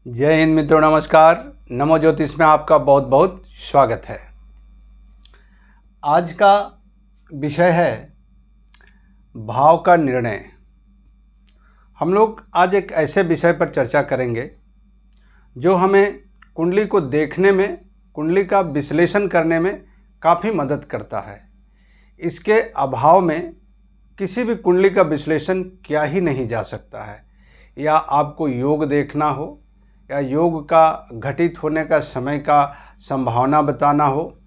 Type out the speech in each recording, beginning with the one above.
जय हिंद मित्रों, नमस्कार। नमो ज्योतिष में आपका बहुत बहुत स्वागत है। आज का विषय है भाव का निर्णय। हम लोग आज एक ऐसे विषय पर चर्चा करेंगे जो हमें कुंडली को देखने में, कुंडली का विश्लेषण करने में काफ़ी मदद करता है। इसके अभाव में किसी भी कुंडली का विश्लेषण किया ही नहीं जा सकता है। या आपको योग देखना हो, या योग का घटित होने का समय का संभावना बताना हो,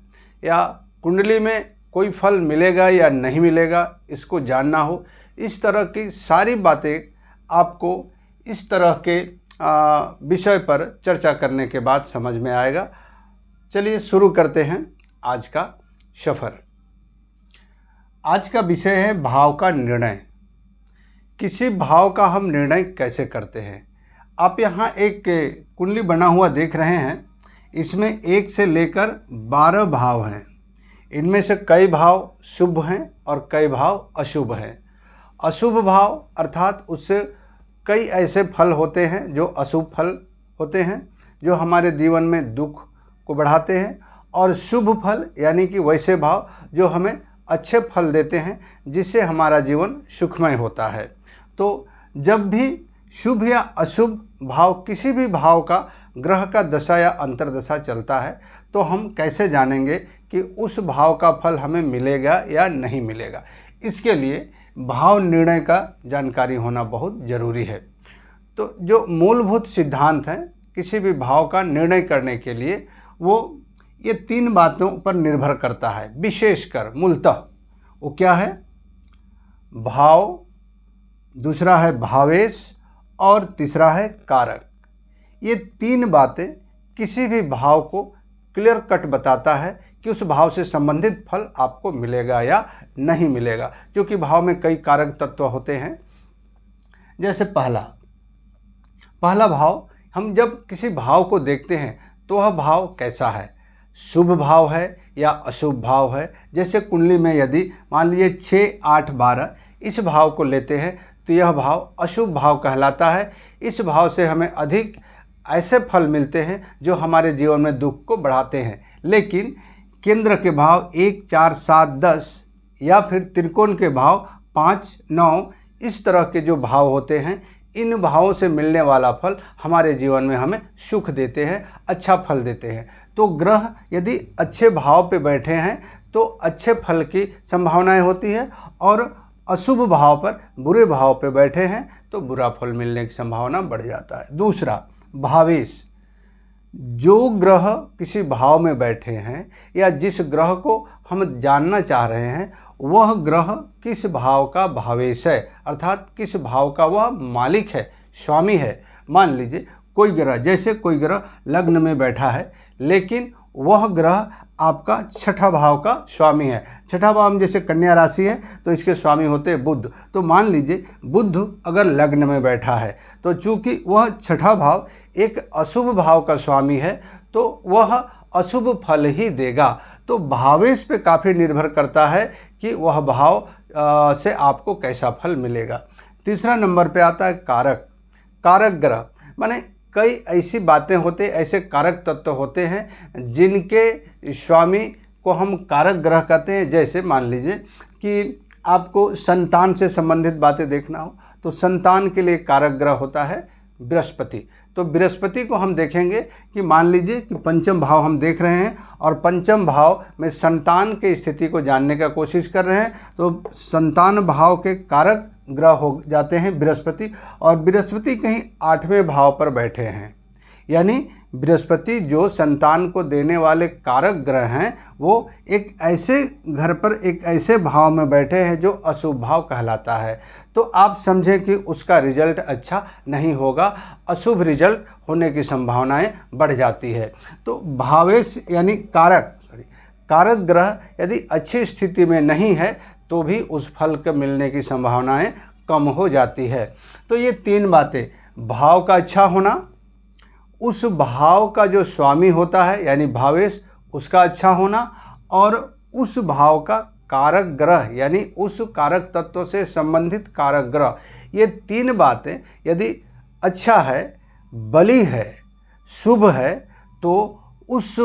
या कुंडली में कोई फल मिलेगा या नहीं मिलेगा इसको जानना हो, इस तरह की सारी बातें आपको इस तरह के विषय पर चर्चा करने के बाद समझ में आएगा। चलिए शुरू करते हैं आज का सफ़र। आज का विषय है भाव का निर्णय। किसी भाव का हम निर्णय कैसे करते हैं। आप यहाँ एक कुंडली बना हुआ देख रहे हैं। इसमें 1 से लेकर 12 भाव हैं। इनमें से कई भाव शुभ हैं और कई भाव अशुभ हैं। अशुभ भाव अर्थात उससे कई ऐसे फल होते हैं जो अशुभ फल होते हैं, जो हमारे जीवन में दुख को बढ़ाते हैं, और शुभ फल यानी कि वैसे भाव जो हमें अच्छे फल देते हैं, जिससे हमारा जीवन सुखमय होता है। तो जब भी शुभ या अशुभ भाव, किसी भी भाव का ग्रह का दशा या अंतर्दशा चलता है, तो हम कैसे जानेंगे कि उस भाव का फल हमें मिलेगा या नहीं मिलेगा। इसके लिए भाव निर्णय का जानकारी होना बहुत ज़रूरी है। तो जो मूलभूत सिद्धांत हैं किसी भी भाव का निर्णय करने के लिए, वो ये 3 बातों पर निर्भर करता है। विशेषकर मूलतः वो क्या है? भाव, दूसरा है भावेश, और तीसरा है कारक। ये 3 बातें किसी भी भाव को क्लियर कट बताता है कि उस भाव से संबंधित फल आपको मिलेगा या नहीं मिलेगा। क्योंकि भाव में कई कारक तत्व होते हैं। जैसे पहला भाव, हम जब किसी भाव को देखते हैं तो वह भाव कैसा है, शुभ भाव है या अशुभ भाव है। जैसे कुंडली में यदि मान लीजिए 6, 8, 12 इस भाव को लेते हैं तो यह भाव अशुभ भाव कहलाता है। इस भाव से हमें अधिक ऐसे फल मिलते हैं जो हमारे जीवन में दुख को बढ़ाते हैं। लेकिन केंद्र के भाव 1, 4, 7, 10 या फिर त्रिकोण के भाव 5, 9 इस तरह के जो भाव होते हैं, इन भावों से मिलने वाला फल हमारे जीवन में हमें सुख देते हैं, अच्छा फल देते हैं। तो ग्रह यदि अच्छे भाव पे बैठे हैं तो अच्छे फल की संभावनाएं होती है, और अशुभ भाव पर, बुरे भाव पे बैठे हैं तो बुरा फल मिलने की संभावना बढ़ जाता है। दूसरा भावेश। जो ग्रह किसी भाव में बैठे हैं या जिस ग्रह को हम जानना चाह रहे हैं, वह ग्रह किस भाव का भावेश है, अर्थात किस भाव का वह मालिक है, स्वामी है। मान लीजिए कोई ग्रह, जैसे कोई ग्रह लग्न में बैठा है लेकिन वह ग्रह आपका 6ठा भाव का स्वामी है। 6ठा भाव में जैसे कन्या राशि है तो इसके स्वामी होते हैं बुध। तो मान लीजिए बुध अगर लग्न में बैठा है तो चूंकि वह 6ठा भाव एक अशुभ भाव का स्वामी है तो वह अशुभ फल ही देगा। तो भावेश पे काफ़ी निर्भर करता है कि वह भाव से आपको कैसा फल मिलेगा। तीसरा नंबर पे आता है कारक। कारक ग्रह माने कई ऐसी बातें होते, ऐसे कारक तत्व होते हैं जिनके स्वामी को हम कारक ग्रह कहते हैं। जैसे मान लीजिए कि आपको संतान से संबंधित बातें देखना हो तो संतान के लिए कारक ग्रह होता है बृहस्पति। तो बृहस्पति को हम देखेंगे कि मान लीजिए कि पंचम भाव हम देख रहे हैं और पंचम भाव में संतान की स्थिति को जानने का कोशिश कर रहे हैं, तो संतान भाव के कारक ग्रह हो जाते हैं बृहस्पति। और बृहस्पति कहीं 8वें भाव पर बैठे हैं, यानी बृहस्पति जो संतान को देने वाले कारक ग्रह हैं, वो एक ऐसे घर पर, एक ऐसे भाव में बैठे हैं जो अशुभ भाव कहलाता है। तो आप समझें कि उसका रिजल्ट अच्छा नहीं होगा, अशुभ रिजल्ट होने की संभावनाएं बढ़ जाती है। तो भावेश यानी कारक ग्रह यदि अच्छी स्थिति में नहीं है तो भी उस फल के मिलने की संभावनाएं कम हो जाती है। तो ये 3 बातें, भाव का अच्छा होना, उस भाव का जो स्वामी होता है यानी भावेश उसका अच्छा होना, और उस भाव का कारक ग्रह यानी उस कारक तत्व से संबंधित कारक ग्रह, ये 3 बातें यदि अच्छा है, बली है, शुभ है तो उस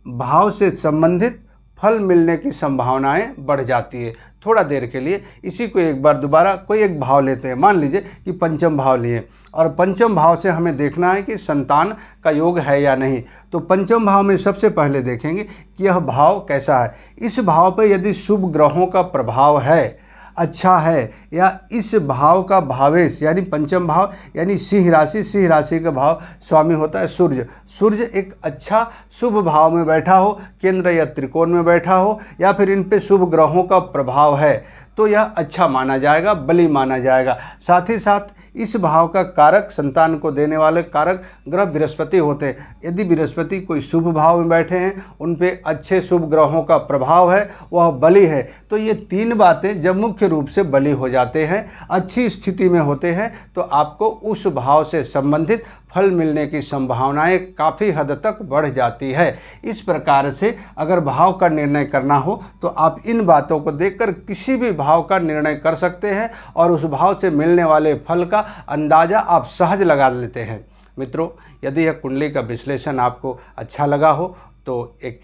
भाव से संबंधित फल मिलने की संभावनाएं बढ़ जाती है थोड़ा देर के लिए। इसी को एक बार दोबारा कोई एक भाव लेते हैं, मान लीजिए कि पंचम भाव लिए और पंचम भाव से हमें देखना है कि संतान का योग है या नहीं। तो पंचम भाव में सबसे पहले देखेंगे कि यह भाव कैसा है। इस भाव पर यदि शुभ ग्रहों का प्रभाव है, अच्छा है, या इस भाव का भावेश यानी पंचम भाव यानी सिंह राशि का भाव स्वामी होता है सूर्य। सूर्य एक अच्छा शुभ भाव में बैठा हो, केंद्र या त्रिकोण में बैठा हो, या फिर इन पे शुभ ग्रहों का प्रभाव है तो यह अच्छा माना जाएगा, बली माना जाएगा। साथ ही साथ इस भाव का कारक, संतान को देने वाले कारक ग्रह बृहस्पति होते हैं। यदि बृहस्पति कोई शुभ भाव में बैठे हैं, उन पे अच्छे शुभ ग्रहों का प्रभाव है, वह बली है, तो ये तीन बातें जब मुख्य रूप से बली हो जाते हैं, अच्छी स्थिति में होते हैं, तो आपको उस भाव से संबंधित फल मिलने की संभावनाएं काफ़ी हद तक बढ़ जाती है। इस प्रकार से अगर भाव का निर्णय करना हो तो आप इन बातों को देखकर किसी भी भाव का निर्णय कर सकते हैं और उस भाव से मिलने वाले फल का अंदाज़ा आप सहज लगा लेते हैं। मित्रों, यदि यह कुंडली का विश्लेषण आपको अच्छा लगा हो तो एक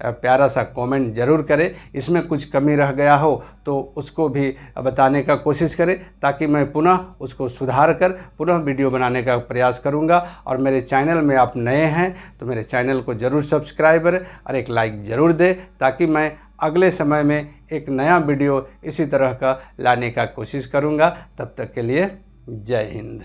प्यारा सा कमेंट ज़रूर करें। इसमें कुछ कमी रह गया हो तो उसको भी बताने का कोशिश करें, ताकि मैं पुनः उसको सुधार कर पुनः वीडियो बनाने का प्रयास करूंगा। और मेरे चैनल में आप नए हैं तो मेरे चैनल को ज़रूर सब्सक्राइब करें और एक लाइक ज़रूर दें, ताकि मैं अगले समय में एक नया वीडियो इसी तरह का लाने का कोशिश करूंगा। तब तक के लिए जय हिंद।